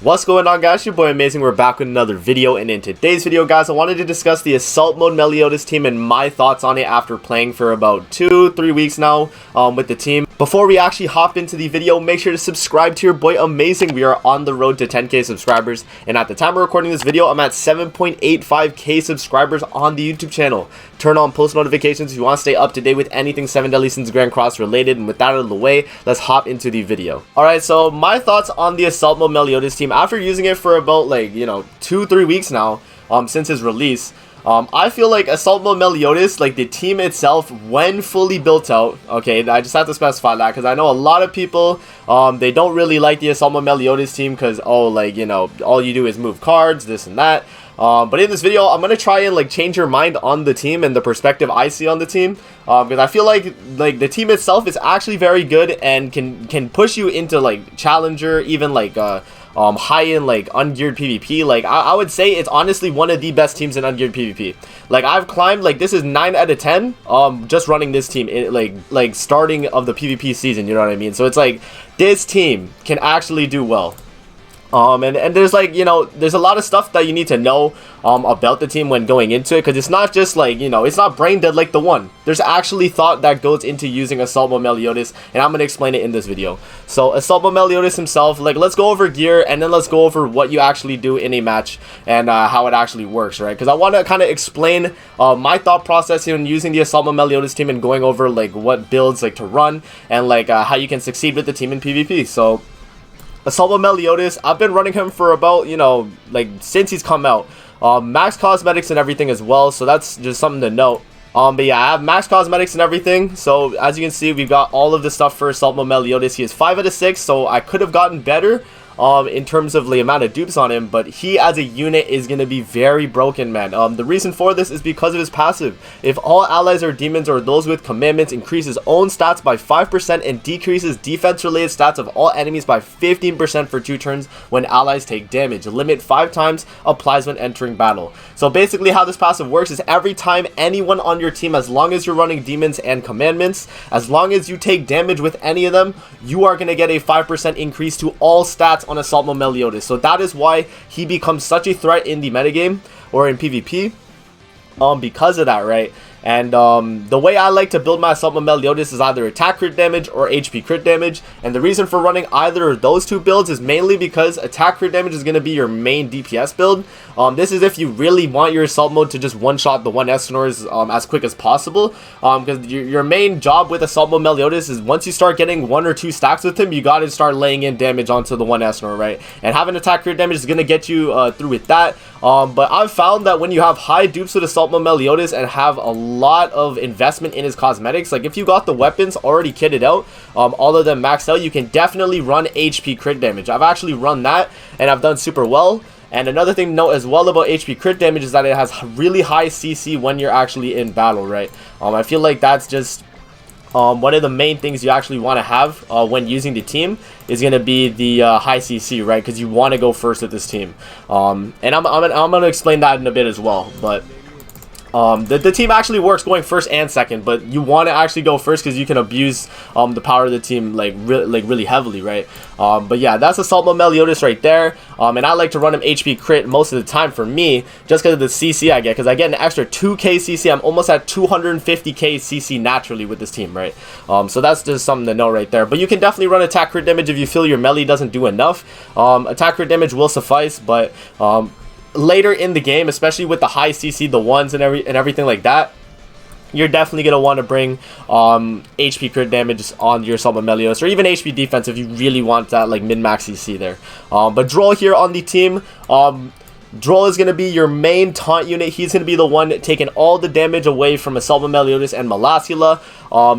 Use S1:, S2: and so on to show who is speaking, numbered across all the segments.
S1: What's going on, guys? Your boy Amazing. We're back with another video, and in today's video, guys, I wanted to discuss the Assault Mode Meliodas team and my thoughts on it after playing for about 2-3 weeks now with the team. Before we actually hop into the video, make sure to subscribe to your boy Amazing. We are on the road to 10k subscribers, and at the time of recording this video, I'm at 7.85k subscribers on the YouTube channel. Turn on post notifications if you want to stay up to date with anything 7 Deadly Sins Grand Cross related, and with that out of the way, let's hop into the video. Alright, so my thoughts on the Assault Mode Meliodas team after using it for about 2-3 weeks now since his release. I feel like Assault Mode Meliodas, like the team itself, when fully built out, okay, I just have to specify that because I know a lot of people, they don't really like the Assault Mode Meliodas team because, all you do is move cards, this and that. But in this video, I'm going to try and change your mind on the team and the perspective I see on the team. Because I feel like the team itself is actually very good and can push you into Challenger, even high-end ungeared PvP. I would say it's honestly one of the best teams in ungeared PvP. I've climbed, this is 9 out of 10 just running this team starting of the PvP season, you know what I mean? So it's this team can actually do well. And there's there's a lot of stuff that you need to know about the team when going into it, because it's not just it's not brain dead like the one. There's actually thought that goes into using Assault Mode Meliodas, and I'm going to explain it in this video. So Assault Mode Meliodas himself, let's go over gear, and then let's go over what you actually do in a match and how it actually works, right? Because I want to kind of explain my thought process in using the Assault Mode Meliodas team and going over what builds to run and how you can succeed with the team in PvP. So Assault Mode Meliodas, I've been running him for about, since he's come out. Max cosmetics and everything as well, so that's just something to note. But yeah, I have max cosmetics and everything. So as you can see, we've got all of the stuff for Assault Mode Meliodas. He is 5 out of 6, so I could have gotten better in terms of the amount of dupes on him, but he as a unit is going to be very broken, man. The reason for this is because of his passive. If all allies are demons or those with commandments, increases own stats by 5% and decreases defense related stats of all enemies by 15% for 2 turns when allies take damage. Limit 5 times, applies when entering battle. So basically how this passive works is every time anyone on your team, as long as you're running demons and commandments, as long as you take damage with any of them, you are going to get a 5% increase to all stats on Assault Mode Meliodas. So that is why he becomes such a threat in the metagame or in PvP, because of that, right? And the way I like to build my Assault Mode Meliodas is either attack crit damage or HP crit damage, and the reason for running either of those two builds is mainly because attack crit damage is going to be your main DPS build. This is if you really want your Assault Mode to just one-shot the 1S snores as quick as possible, because your main job with Assault Mode Meliodas is once you start getting 1 or 2 stacks with him, you got to start laying in damage onto the 1S snore, right? And having attack crit damage is going to get you through with that. But I've found that when you have high dupes with Assault Mode Meliodas and have a lot of investment in his cosmetics, if you got the weapons already kitted out, all of them maxed out, you can definitely run HP crit damage. I've actually run that and I've done super well. And another thing to note as well about HP crit damage is that it has really high CC when you're actually in battle, right? I feel like that's just one of the main things you actually want to have when using the team is going to be the high CC, right? Because you want to go first with this team. And I'm going to explain that in a bit as well. But the team actually works going first and second, but you want to actually go first because you can abuse the power of the team really heavily, right? But yeah, that's Assault Mode Meliodas right there. And I like to run him HP crit most of the time for me, just because of the CC I get, because I get an extra 2k CC. I'm almost at 250k CC naturally with this team, right? So that's just something to know right there. But you can definitely run attack crit damage if you feel your melee doesn't do enough. Attack crit damage will suffice, but later in the game, especially with the high CC, the ones and everything like that, you're definitely going to want to bring HP crit damage on your Assault Mode Meliodas, or even HP defense if you really want that min-max CC there. But Droll here on the team, Droll is going to be your main taunt unit. He's going to be the one taking all the damage away from Assault Mode Meliodas and Melascula.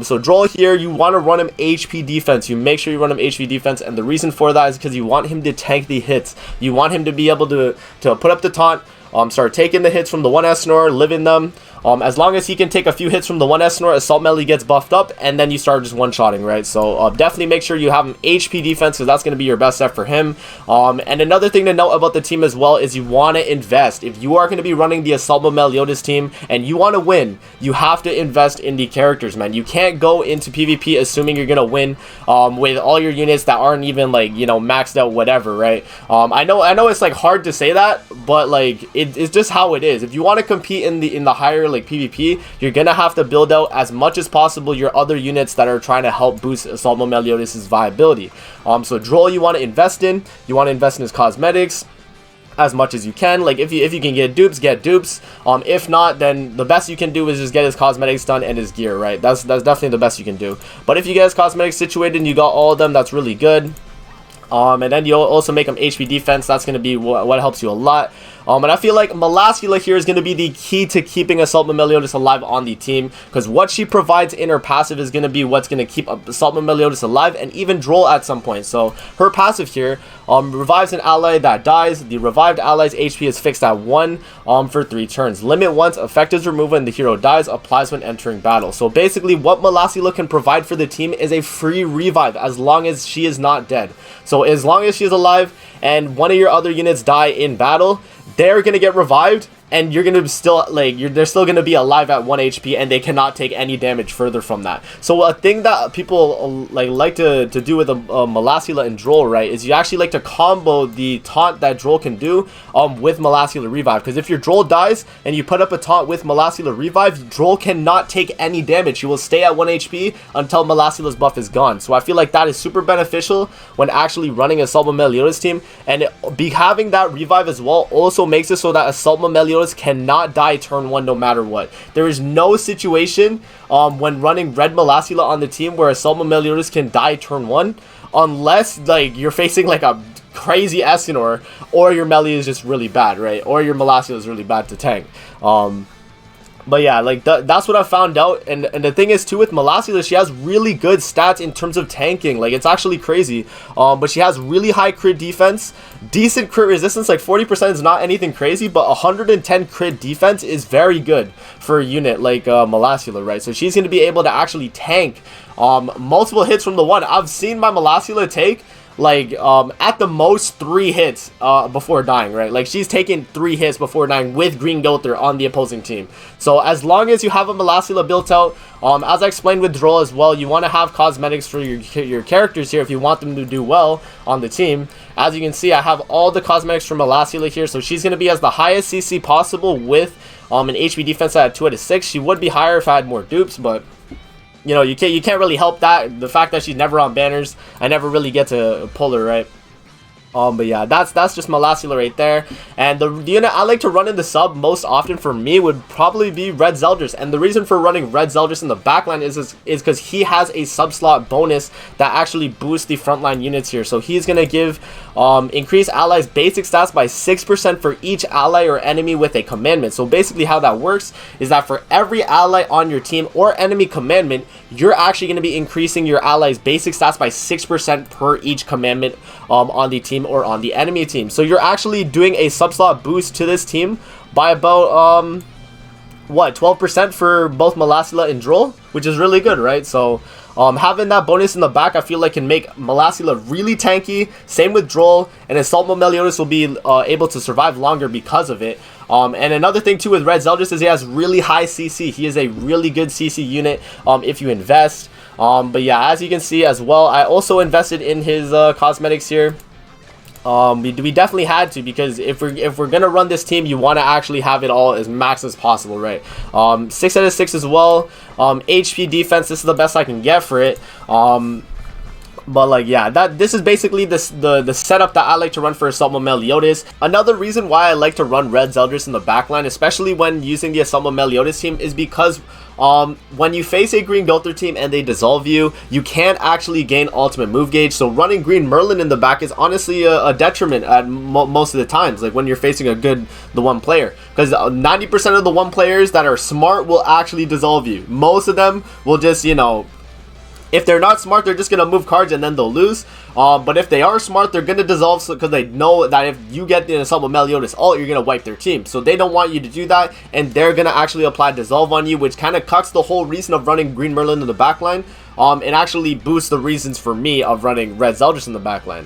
S1: So Droll here, you want to run him HP defense. You make sure you run him HP defense, and the reason for that is because you want him to tank the hits. You want him to be able to put up the taunt, start taking the hits from the 1S snore, live in them, As long as he can take a few hits from the 1S snort, Assault Melee gets buffed up, and then you start just one-shotting, right? So definitely make sure you have him HP defense, because that's going to be your best set for him. And another thing to note about the team as well is you want to invest. If you are going to be running the Assault Mode Meliodas team and you want to win, you have to invest in the characters, man. You can't go into PvP assuming you're going to win with all your units that aren't even, like, you know, maxed out, whatever, right? I know it's like hard to say that, but like it's just how it is. If you want to compete in the higher like PvP, you're gonna have to build out as much as possible your other units that are trying to help boost Assault Mode Meliodas' viability. So Droll, you want to invest in. You want to invest in his cosmetics as much as you can. Like if you can get dupes, get dupes. If not, then the best you can do is just get his cosmetics done and his gear, right? That's definitely the best you can do. But if you get his cosmetics situated and you got all of them, that's really good. And then you'll also make him HP defense. That's going to be what helps you a lot. And I feel like Melascula here is going to be the key to keeping Assault Mode Meliodas alive on the team, because what she provides in her passive is going to be what's going to keep Assault Mode Meliodas alive, and even Droll at some point. So her passive here revives an ally that dies. The revived ally's HP is fixed at 1 for 3 turns. Limit once, effect is removed when the hero dies, applies when entering battle. So basically what Melascula can provide for the team is a free revive as long as she is not dead. So as long as she is alive and one of your other units die in battle, they're gonna get revived, and you're gonna still they're still gonna be alive at 1 HP, and they cannot take any damage further from that. So a thing that people like to do with Melascula and Droll, right, is you actually like to combo the taunt that Droll can do with Melascula revive. Because if your Droll dies and you put up a taunt with Melascula revive, Droll cannot take any damage. He will stay at 1 HP until Melascula's buff is gone. So I feel like that is super beneficial when actually running a Assault Mode Meliodas team, and having that revive as well also makes it so that Assault Mode Meliodas cannot die turn 1 no matter what. There is no situation when running red Melascula on the team where Assault Mode Meliodas can die turn 1, unless like you're facing like a crazy Escanor, or your melee is just really bad, right? Or your Melascula is really bad to tank. But yeah, like that's what I found out. And the thing is too with Melascula, she has really good stats in terms of tanking. Like it's actually crazy. But she has really high crit defense, decent crit resistance. Like 40% is not anything crazy, but 110 crit defense is very good for a unit like Melascula, right? So she's going to be able to actually tank multiple hits from the 1. I've seen my Melascula take like at the most 3 hits before dying, right? Like she's taken 3 hits before dying with Green Gilther on the opposing team. So as long as you have a Melascula built out, as I explained with Droll as well, you want to have cosmetics for your characters here if you want them to do well on the team. As you can see, I have all the cosmetics for Melascula here, so she's going to be as the highest CC possible with an HP defense at 2 out of 6. She would be higher if I had more dupes, but you know, you can't really help that. The fact that she's never on banners, I never really get to pull her, right? But yeah, that's just Melascula right there. And the unit I like to run in the sub most often for me would probably be Red Zeldris. And the reason for running Red Zeldris in the backline is because he has a sub slot bonus that actually boosts the frontline units here. So he's gonna give increase allies basic stats by 6% for each ally or enemy with a commandment. So basically how that works is that for every ally on your team or enemy commandment, you're actually going to be increasing your allies basic stats by 6% per each commandment on the team or on the enemy team. So you're actually doing a sub-slot boost to this team by about what, 12% for both Melascula and Droll, which is really good, right? So having that bonus in the back, I feel like can make Melascula really tanky. Same with Droll, and Assault Mode Meliodas will be able to survive longer because of it. And another thing too with Red Zeldris is he has really high CC. He is a really good CC unit if you invest. But yeah, as you can see as well, I also invested in his cosmetics here. We definitely had to, because if we're gonna run this team, you want to actually have it all as max as possible, right? 6 out of 6 as well. HP defense, this is the best I can get for it. But like, yeah, this is basically the setup that I like to run for Assault Mode Meliodas. Another reason why I like to run Red Zeldris in the backline, especially when using the Assault Mode Meliodas team, is because when you face a Green Gilther team and they dissolve you, you can't actually gain ultimate move gauge. So running Green Merlin in the back is honestly a detriment at most of the times, like when you're facing the 1 player, because 90% of the 1 players that are smart will actually dissolve you. Most of them will just, you know, If they're not smart, they're just going to move cards and then they'll lose. But if they are smart, they're going to dissolve because they know that if you get the Assault with Meliodas ult, you're going to wipe their team. So they don't want you to do that, and they're going to actually apply dissolve on you, which kind of cuts the whole reason of running Green Merlin in the backline. And actually boosts the reasons for me of running Red Zeldris in the backline.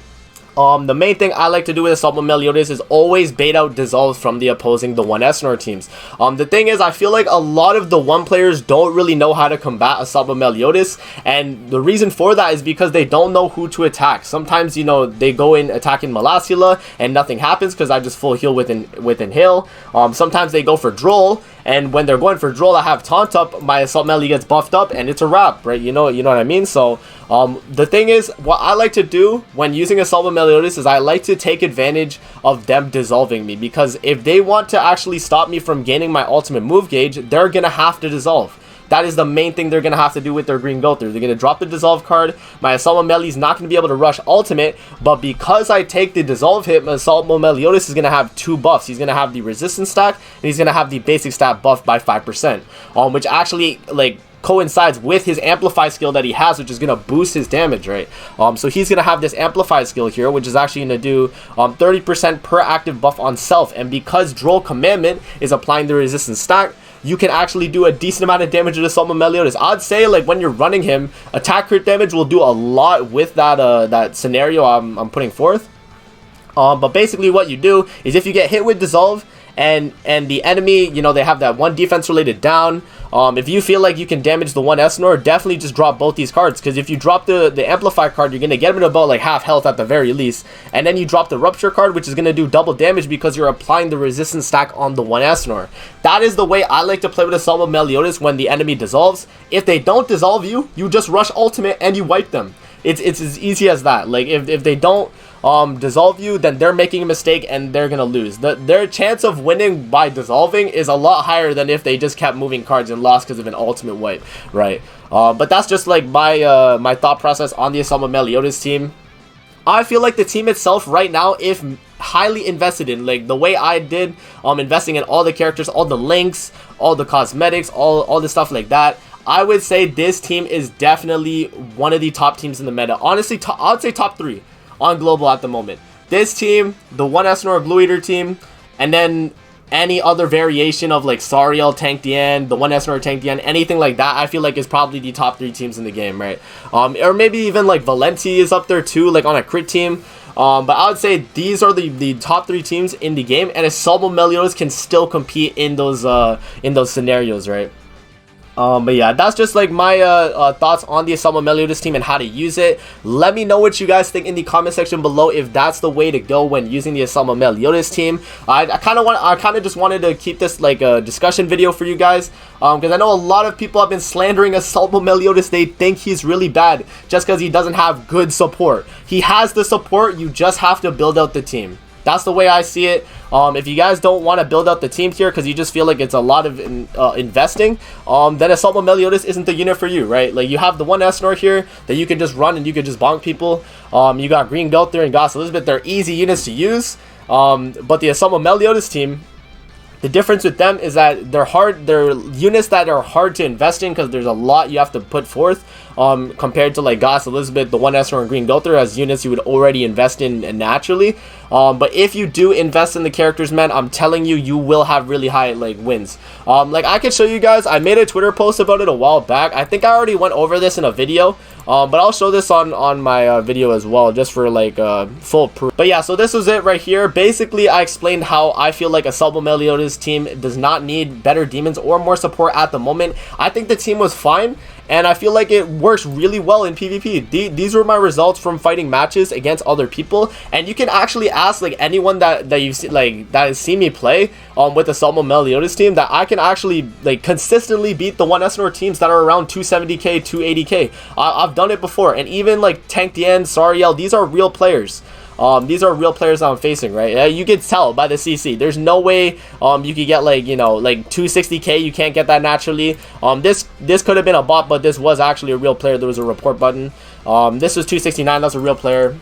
S1: The main thing I like to do with Assault with Meliodas is always bait out dissolves from the opposing the 1S Nor teams. The thing is, I feel like a lot of the 1 players don't really know how to combat Assault with Meliodas, and the reason for that is because they don't know who to attack. Sometimes, you know, they go in attacking Melascula and nothing happens because I just full heal with Inhale. Sometimes they go for Droll, and when they're going for Droll, I have Taunt up, my Assault Melee gets buffed up, and it's a wrap, right? You know what I mean? So, the thing is, what I like to do when using Assault with Meliodas is I like to take advantage of them dissolving me, because if they want to actually stop me from gaining my ultimate move gauge, they're gonna have to dissolve. That is the main thing they're going to have to do with their green go through. They're going to drop the dissolve card. My Assault Melee is not going to be able to rush ultimate, but because I take the dissolve hit, my Assault Meliodas is going to have 2 buffs. He's going to have the resistance stack, and he's going to have the basic stat buff by 5%, which actually like coincides with his amplify skill that he has, which is going to boost his damage, right? So he's going to have this amplify skill here, which is actually going to do 30% per active buff on self, and because Droll commandment is applying the resistance stack, you can actually do a decent amount of damage to the Assault with Meliodas. I'd say, like, when you're running him, attack crit damage will do a lot with that that scenario I'm putting forth. But basically what you do is if you get hit with dissolve and the enemy, you know, they have that 1 defense related down, if you feel like you can damage the 1S Nor, definitely just drop both these cards, because if you drop the amplify card, you're going to get him to about like half health at the very least, and then you drop the rupture card, which is going to do double damage because you're applying the resistance stack on the 1S Nor. That is the way I like to play with Assault with Meliodas when the enemy dissolves. If they don't dissolve you, you just rush ultimate and you wipe them. It's as easy as that. Like, if they don't dissolve you, then they're making a mistake and they're gonna lose. Their chance of winning by dissolving is a lot higher than if they just kept moving cards and lost because of an ultimate wipe, right? But that's just like my my thought process on the Assault with Meliodas team. I feel like the team itself right now, if highly invested in, like the way I did, investing in all the characters, all the links, all the cosmetics, all the stuff like that, I would say this team is definitely one of the top teams in the meta. Honestly, I would say top 3 on global at the moment. This team, the 1S Nor Blue Eater team, and then any other variation of like Sariel Tank Dian, the 1S Nor Tank Dian, anything like that, I feel like is probably the top 3 teams in the game, right? Or maybe even like Valenti is up there too, like on a crit team. But I would say these are the top 3 teams in the game, and Assault with Meliodas can still compete in those scenarios, right? But yeah, that's just like my thoughts on the Assault with Meliodas team and how to use it. Let me know what you guys think in the comment section below if that's the way to go when using the Assault with Meliodas team. I kind of just wanted to keep this like a discussion video for you guys, because I know a lot of people have been slandering Assault with Meliodas. They think he's really bad just because he doesn't have good support. He has the support, you just have to build out the team. That's the way I see it. If you guys don't want to build out the team here because you just feel like it's a lot of investing, then Assault with Meliodas isn't the unit for you, right? Like, you have the 1S Nor here that you can just run and you can just bonk people. You got Green Gunther and Goss Elizabeth. They're easy units to use. But the Assault with Meliodas team, the difference with them is that they're units that are hard to invest in because there's a lot you have to put forth, compared to like Goss Elizabeth, the 1S Nor and Green Gunther as units you would already invest in naturally. But if you do invest in the characters, man, I'm telling you, you will have really high like wins. Like, I could show you guys, I made a Twitter post about it a while back. I think I already went over this in a video, but I'll show this on my video as well, just for like full proof. But yeah, so this was it right here. Basically, I explained how I feel like Assault with Meliodas team does not need better demons or more support at the moment. I think the team was fine, and I feel like it works really well in PvP. These were my results from fighting matches against other people, and you can actually ask like anyone that you've seen, like, that has seen me play with the Assault with Meliodas team, that I can actually like consistently beat the 1S Nor teams that are around 270k, 280k. I've done it before, and even like Tank Dian, Sariel, these are real players. These are real players I'm facing, right? You can tell by the CC. There's no way you could get like, you know, like 260k. You can't get that naturally. This could have been a bot, but this was actually a real player. There was a report button. This was 269. That's a real player.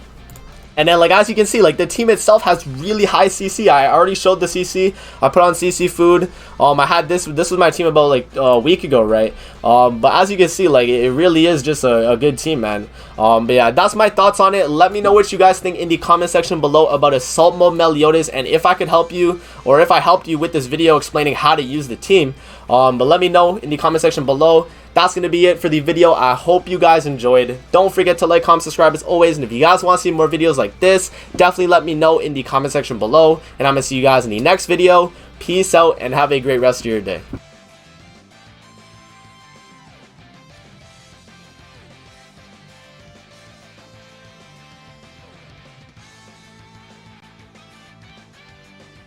S1: And then, like, as you can see, like, the team itself has really high CC. I already showed the CC. I put on CC food. I had this was my team about like a week ago, right? But as you can see, like, it really is just a good team, man. But yeah, that's my thoughts on it. Let me know what you guys think in the comment section below about Assault Mode Meliodas, and if I could help you, or if I helped you with this video explaining how to use the team. But let me know in the comment section below. That's going to be it for the video. I hope you guys enjoyed. Don't forget to like, comment, subscribe as always. And if you guys want to see more videos like this, definitely let me know in the comment section below. And I'm going to see you guys in the next video. Peace out and have a great rest of your day.